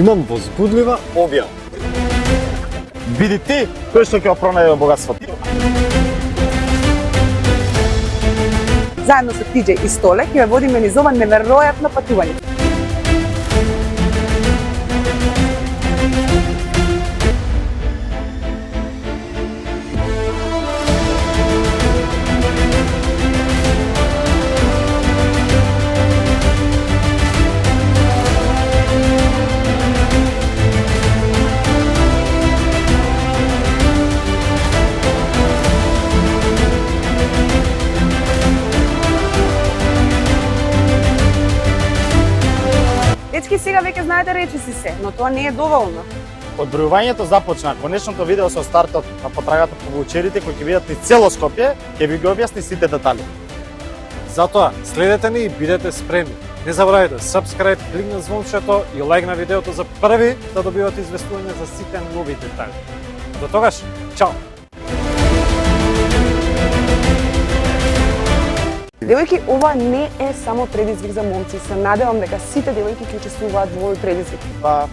Имам возбудлива објава. Биди ти кој што ќе го пронајде богатството. Заедно со TJ и Столе ќе ве водиме низ ова неверојатно патување. Дечки, сега веќе знаете речиси се, но тоа не е доволно. Одбројувањето започна, конечното видео со стартот на потрагата по ваучерите кои ќе видат низ цело Скопје, ќе ви ги објасни сите детали. Затоа, следете ни и бидете спремни. Не забравяйте subscribe, клик на звончето и лайк на видеото за први да добивате известување за сите нови детали. До тогаш, чао! Девојки, ова не е само предизвик за момци. Се надевам дека сите девојки ќе учествуваат во овој предизвик. Па